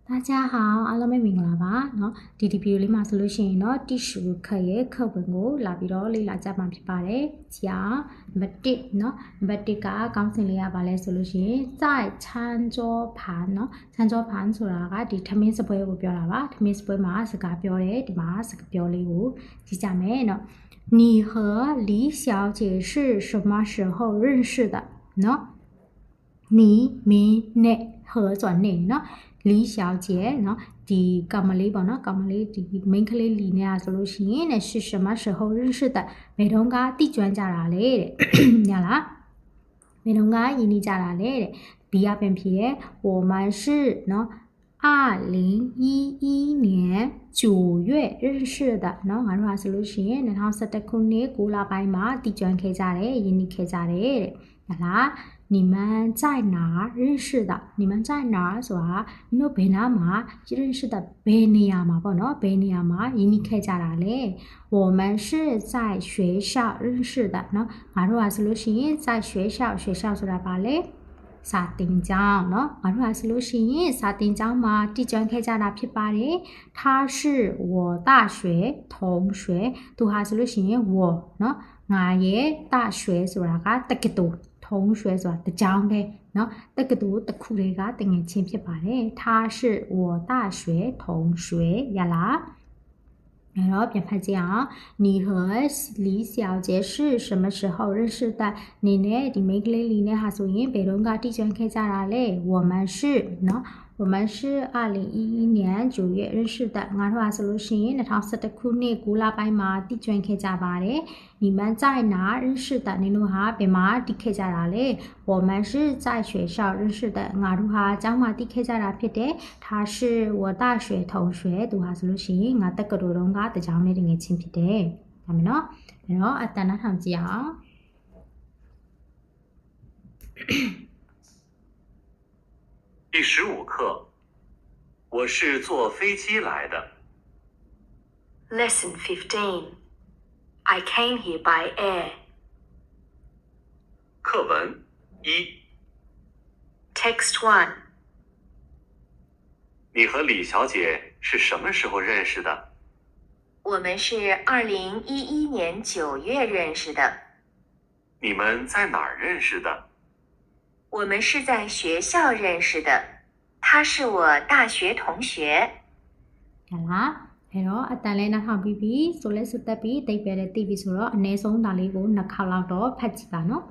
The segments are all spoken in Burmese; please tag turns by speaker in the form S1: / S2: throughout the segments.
S1: 大家好，အားလုံးပဲမင်္ဂလာပါเนาะဒီဗီဒီယိုလေးမှာဆိုလို့ရှိရင်เนาะတိရှုခက်ရဲ့ခက်ဝင်ကိုလာပြီးတော့လေ့လာကြမှာဖြစ်ပါတယ်။ကြာနံပါတ်1เนาะနံပါတ်1ကကောင်းစင်လေးရပါလဲဆိုလို့ရှိရင်在餐桌盘เนาะ餐桌盘ဆိုတာကဒီထမင်းစပွဲကိုပြောတာပါ။ထမင်းစပွဲမှာစကားပြောတယ်ဒီမှာစကားပြောလေးကိုကြည့်ကြမယ်เนาะ你和李小姐是什么时候认识的เนาะ你明နဲ့和ဆိုနေเนาะ李小姐เนาะဒီကောင်မလေးပေါ့เนาะကောင်မလေးဒီ main ကလေးလီနဲ့ဆိုလို့ရှိရင်နဲ့是什么时候认识的ဘယ်တုန်းကတိကျွမ်းကြတာလဲတဲ့ညလားဘယ်တုန်းကယဉ်နေကြတာလဲတဲ့ B ကပြန်ဖြေတယ်我们是เนาะ2011年9月认识的เนาะငါတို့ကဆိုလို့ရှိရင်2011ခုနှစ်9လပိုင်းမှာတိကျွမ်းခဲ့ကြတယ်ယဉ်နေခဲ့ကြတယ်တဲ့ညလား你们在哪认识的你们在哪ဆိုတာ你တို့ဘယ်နာမှာ认识的ဘယ်နေရာမှာပေါ့เนาะဘယ်နေရာမှာယဉ်နေခဲ့ကြတာလဲ我们是在学校认识的เนาะငါတို့ကဆိုလို့ရှိရင်在学校ဆိုတာပါလေစာတင်ကျောင်းเนาะငါတို့ကဆိုလို့ရှိရင်စာတင်ကျောင်းမှာတည်ကျွမ်းခဲ့ကြတာဖြစ်ပါတယ်他是我大学同学သူဟာဆိုလို့ရှိရင်我เนาะငါရဲ့大学ဆိုတာကတက္ကသိုလ်同学ဆိုတာတကြောင်ပဲเนาะတက္ကသိုလ်တစ်ခုလေးကတငယ်ချင်းဖြစ်ပါတယ်他是我大学同学ရလား然后ပြန်ဖတ်ကြည့်အောင်你和李小姐是什么时候认识的你နဲ့ဒီမိန်းကလေးလီနဲ့ဟာဆိုရင်ဘယ်တော့ကတိကျခဲ့ကြတာလဲ我们是เนาะ我们是2011年9月认识的ငါတို့ဟာဆိုလို့ရှိရင်2011ခုနှစ်9လပိုင်းမှာတိကျခဲ့ကြပါတယ်你们在哪认识的နင်တို့ဟာဘယ်မှာတိခဲ့ကြတာလဲ我们是在学校认识的ငါတို့ဟာကျောင်းမှာတိခဲ့ကြတာဖြစ်တယ်他是我大学同学သူဟာဆိုလို့ရှိရင်ငါတက္ကသိုလ်တုန်းကတကြောင်နဲ့တငယ်ချင်းဖြစ်တယ်ဒါမယ်နော်အဲ့တော့အတန်နာထောင်ကြည့်အောင်
S2: 第15课，我是坐飞机来的。
S3: Lesson 15. I came here by air.
S2: 课文1。
S3: Text 1.
S2: 你和李小姐是什么时候认识的？
S3: 我们是2011年9月认识的。
S2: 你们在哪儿认识的？
S3: 我们是在学校认识的，他是我大学同学。
S1: 好啦，အဲ့တော့အတန်လေးနှာခေါင်းပြီးပြီဆိုလဲဆိုတက်ပြီးတိတ်ပဲတဲ့တိပြီဆိုတော့အနည်းဆုံးဒါလေးကိုနှစ်ခါလောက်တော့ဖတ်ကြည့်ပါနော်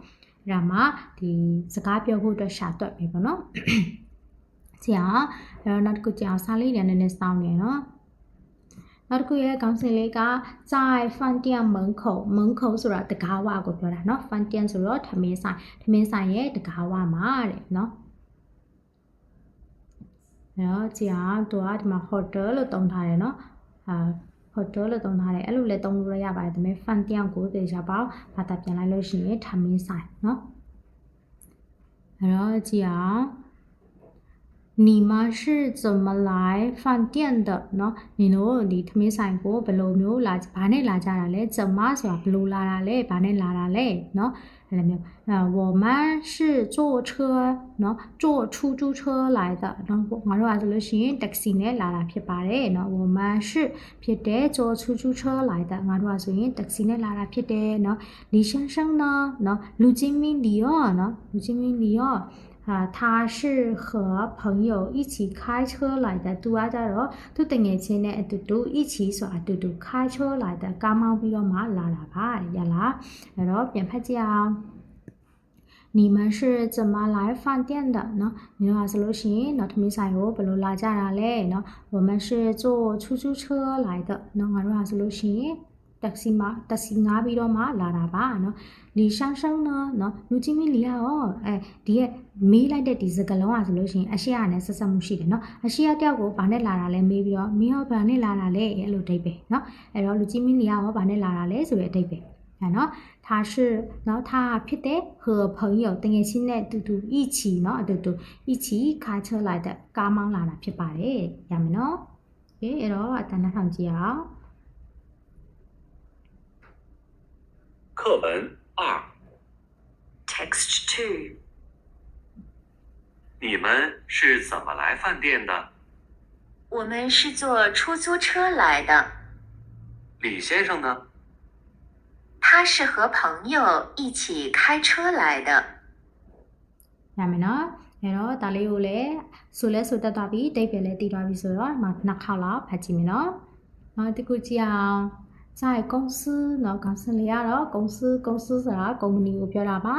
S1: အဲ့ဒါမှဒီစကားပြောဖို့အတွက်ရှာတွက်ပြီပေါ့နော်ကြည့်အောင်အဲ့တော့နောက်တစ်ခုကြည့်အောင်စာလေးတွေနည်းနည်းစောင်းနေနော်နောက်တစ်ခုရဲ့ခေါင်းစဉ်လေးက在饭店门口ဆိုတာတကားဝကိုပြောတာเนาะ饭店ဆိုတော့ထမင်းဆိုင်ရဲ့တကားဝမှာတဲ့เนาะအဲ့တော့ကြည့်အောင်သူကဒီမှာ hotel လို့သုံးထားတယ်เนาะhotel လို့သုံးထားတယ်အဲ့လိုလည်းသုံးလို့ရပါတယ်ဒါပေမဲ့饭店ကိုသေချာပေါင်းဘာသာပြန်လိုက်လို့ရှိရင်ထမင်းဆိုင်เนาะအဲ့တော့ကြည့်အောင်你们是怎么来饭店的เนาะနင်တို့ဒီထမင်းဆိုင်ကိုဘယ်လိုမျိုးလာဘာနဲ့လာကြတာလဲ怎么ဆိုတာဘယ်လိုလာတာလဲဘာနဲ့လာတာလဲเนาะအဲ့လိုမျိုး我们是坐车เนาะ坐出租车来的เนาะငါတို့ကဆိုလို့ရှိရင် taxi နဲ့လာတာဖြစ်ပါတယ်เนาะ我们是ဖြစ်တဲ့坐出租车来的ငါတို့ကဆိုရင် taxi နဲ့လာတာဖြစ်တယ်เนาะ李先生呢เนาะလူချင်းမင်းလီရောเนาะလူချင်းမင်းလီရော他是和朋友一起开车来的သူကကြတော့သူတငယ်ချင်းနဲ့အတူတူ一起ဆိုအတူတူ开车来的ကားမောင်းပြီးတော့မှလာတာပါရလားအဲ့တော့ပြန်ဖတ်ကြည့်အောင်你们是怎么来饭店的เนาะ你တို့ဟာဆိုလို့ရှိရင်เนาะထမင်းဆိုင်ကိုဘယ်လိုလာကြတာလဲเนาะ我们是坐出租车来的เนาะငါတို့ဟာဆိုလို့ရှိရင်taxi ငါးပြီးတော့မှလာတာပါเนาะလီရှန်းရှန်းเนาะလူချင်းမီလီယာရောဒီရဲ့မေးလိုက်တဲ့ဒီစကားလုံးอ่ะဆိုလို့ရှိရင်အရှိရနဲ့ဆက်ဆက်မှုရှိတယ်เนาะအရှိရတယောက်ကိုဘာနဲ့လာတာလဲမေးပြီးတော့မင်းရောဘာနဲ့လာတာလဲအဲ့လိုအဓိပ္ပာယ်เนาะအဲ့တော့လူချင်းမီလီယာရောဘာနဲ့လာတာလဲဆိုတဲ့အဓိပ္ပာယ်เนาะ他是เนาะ他ဖြစ်တဲ့和朋友တကယ်ချင်းနဲ့တူတူ一起เนาะအတူတူ一起开车来的ကားမောင်းလာတာဖြစ်ပါတယ်ရမယ်เนาะโอเคအဲ့တော့အတန်းထောင်ကြည့်အောင်
S2: 课文2。
S3: Text 2.
S2: 你们是怎么来饭店的？
S3: 我们是坐出租车来的。
S2: 李先生呢？
S3: 他是和朋友一起开车来的。
S1: ရမယ်နော်အဲ့တော့ဒါလေးကိုလည်းဆိုလဲဆိုတတ်သွားပြီတိတ်ပဲလည်းတည်သွားပြီဆိုတော့ဒီမှာနှစ်ခေါက်လောက်ဖတ်ကြည့်မယ်နော်ဒီခုကြည့်အောင်在公司နော်公司里ကတော့公司ဆိုတာကုမ္ပဏီကိုပြောတာပါ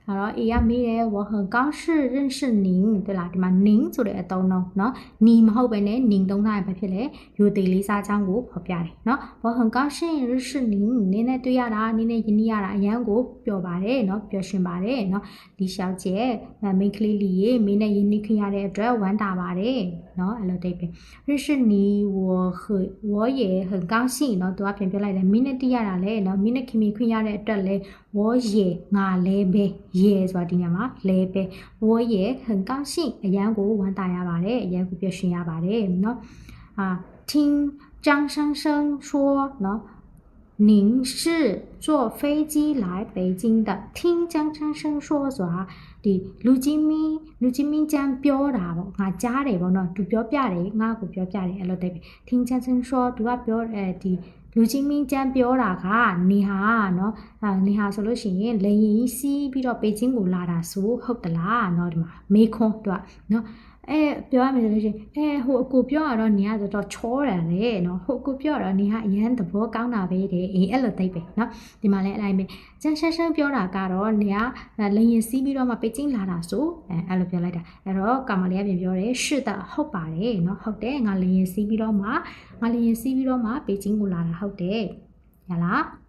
S1: အဲ့တော့ A ကမေးတယ်我很高兴认识您对လားဒီမှာ您ဆိုတဲ့အသုံးနော်你မဟုတ်ပဲနဲ့您သုံးထားရင်ဘာဖြစ်လဲရိုသေလေးစားချောင်းကိုဖော်ပြတယ်နော်我很高兴认识您နင်းနဲ့တွေ့ရတာနင်းနဲ့ယဉ်နီးရတာအရန်ကိုပျော်ပါတယ်နော်ပျော်ရွှင်ပါတယ်နော်ဒီရှောက်ကျဲမိန်းကလေးလေးရေမင်းနဲ့ယဉ်နီးခင်ရတဲ့အတွက်ဝမ်းသာပါတယ်နော်အဲ့လိုတိတ်ပဲ认识你我也很高兴နော်သူကပြန်ပြောလိုက်တယ်မင်းနဲ့တွေ့ရတာလေနော်မင်းနဲ့ခင်မင်ခွင့်ရတဲ့အတွက်လေ我也ငါလည်းပဲရေဆိုတာဒီညမှာလည်းပဲ我也很高兴အရန်ကိုဝမ်းသာရပါတယ်အရန်ကိုပျော်ရွှင်ရပါတယ်နော်听张先生说နော်您是坐飞机来北京的听张先生说ဆိုတာဒီလူကြီးမင်းကျန်ပြောတာပေါ့ငါကြားတယ်ပေါ့နော်သူပြောပြတယ်ငါကိုပြောပြတယ်အဲ့လိုတိတ်ပဲ听张先生说သူကပြောဒီလူကြီးမင်းကျန်ပြောတာကနေဟာနော်နေဟာဆိုလို့ရှိရင်လေရင်စီးပြီးတော့ပေကျင်းကိုလာတာဆိုဟုတ်တလားနော်ဒီမှာမေခွန်းသူကနော်ပြောရမယ်ဆိုလို့ရှိရင်ဟိုအကိုပြောရတော့နေကတော်တော်ချောတယ်လေနော်ဟိုအကိုပြောတော့နေကအရန်သဘောကောင်းတာပဲတဲ့အဲ့လိုသိပဲနော်ဒီမှာလည်းအဲ့တိုင်းပဲကျန်ရှင်းပြောတာကတော့နေကလေရင်စီးပြီးတော့မှပေကျင်းလာတာဆိုအဲ့လိုပြောလိုက်တာအဲ့တော့ကောင်မလေးကပြန်ပြောတယ်是的ဟုတ်ပါတယ်နော်ဟုတ်တယ်ငါလေရင်စီးပြီးတော့မှပေကျင်းကိုလာတာဟုတ်တယ်ရလား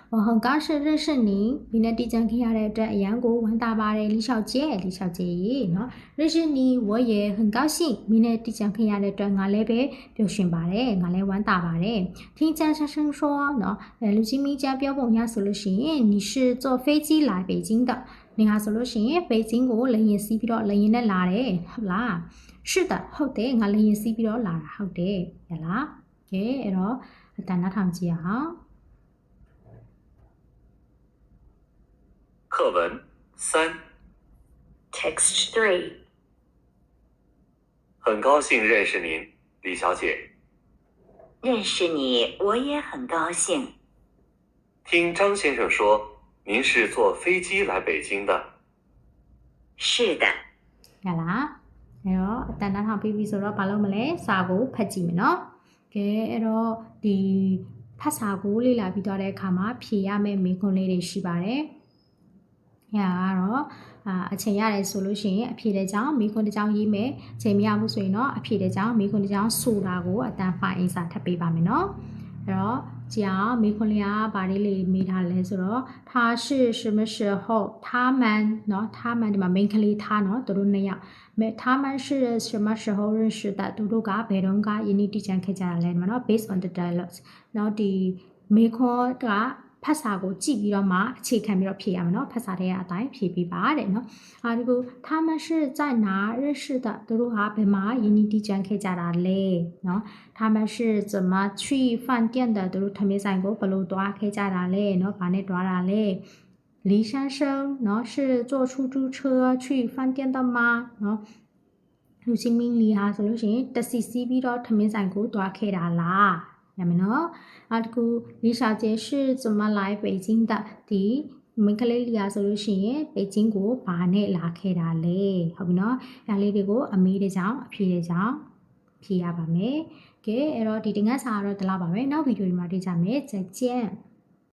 S1: 我很高兴认识您ဒီနေ့တည်ကြံခင်ရတဲ့အတွက်အရန်ကိုဝမ်းသာပါတယ်李小姐ရေနော်认识你我也很高兴ဒီနေ့တည်ကြံခင်ရတဲ့အတွက်ငါလည်းပဲပျော်ရွှင်ပါတယ်ငါလည်းဝမ်းသာပါတယ်听江先生说နော်လူကြီးမီးကြားပြောပုံရဆိုလို့ရှိရင်你是坐飞机来北京的နေဟာဆိုလို့ရှိရင်北京ကိုလေယာဉ်စီးပြီးတော့လေယာဉ်နဲ့လာတယ်ဟုတ်လား是的ဟုတ်တယ်ငါလေယာဉ်စီးပြီးတော့လာတာဟုတ်တယ်ရလားကဲအဲ့တော့အတန်နားထောင်ကြည့်အောင်
S2: 课文3
S3: Text 3
S2: 很高兴认识您李小姐
S3: 认识你我也很高兴
S2: 听张先生说您是坐飞机来北京的
S3: 是的
S1: ရလားအဲ့တော့အတန်နားထောင်ပြီးပြီဆိုတော့ဘာလုပ်မလဲစာကိုဖတ်ကြည့်မယ်နော်ကဲအဲ့တော့ဒီဖတ်စာကိုလေ့လာပြီးတော့တဲ့အခါမှာဖြေရမယ့်မေးခွန်းလေးတွေရှိပါတယ်။ညာကတော့အချိန်ရတယ်ဆိုလို့ရှိရင်အဖြေတဲ့ကြောင့်မိခွန်းတစ်ကြောင်းရေးမယ်။ချိန်မရဘူးဆိုရင်တော့အဖြေတဲ့ကြောင့်မိခွန်းတစ်ကြောင်းဆိုတာကိုအတန်ဖိုင်အင်းစာထပ်ပေးပါမယ်နော်။အဲ့တော့ကြည့်အောင်မိခွန်းလေးကဘာလေးမေးထားလဲဆိုတော့他是什么时候他们နော်他们ဒီမှာ main ကလေးထားနော်သူတို့နှစ်ယောက်他们是什么时候认识的သူတို့ကဘယ်တော့ကယနေ့တည်ကြံခဲ့ကြတာလဲဒီမှာနော် based on the dialogues နော်ဒီမိခွန်းကဖတ်စာကိုကြည့်ပြီးတော့မှအခြေခံပြီးတော့ဖြေရမယ်နော်ဖတ်စာတွေကအတိုင်းဖြေပြီးပါတဲ့နော်ဒီကို他们是在哪认识的သူတို့ဟာဘယ်မှာယနေ့တည်ကြံခဲ့ကြတာလဲနော်他们是怎么去饭店的သူတို့ထမင်းဆိုင်ကိုဘယ်လိုသွားခဲ့ကြတာလဲနော်ဘာနဲ့သွားတာလဲ李先生နော်是坐出租车去饭店的吗နော်လူချင်းမင်းလီဟာဆိုလို့ရှိရင်တက်စီစီးပြီးတော့ထမင်းဆိုင်ကိုသွားခဲ့တာလားရမယ်နော်အခု李小姐是怎么来北京的ဒီမိန်းကလေးလီယာဆိုလို့ရှိရင်北京ကိုဘာနဲ့လာခဲ့တာလဲဟုတ်ပြီနော်အဲလေးတွေကိုအမေတွေကြောင့်အဖေတွေကြောင့်ဖြေရပါမယ်ကဲအဲ့တော့ဒီတင်ငန်းစာကတော့ဒီလောက်ပါပဲနောက်ဗီဒီယိုဒီမှာတွေ့ကြမယ်再见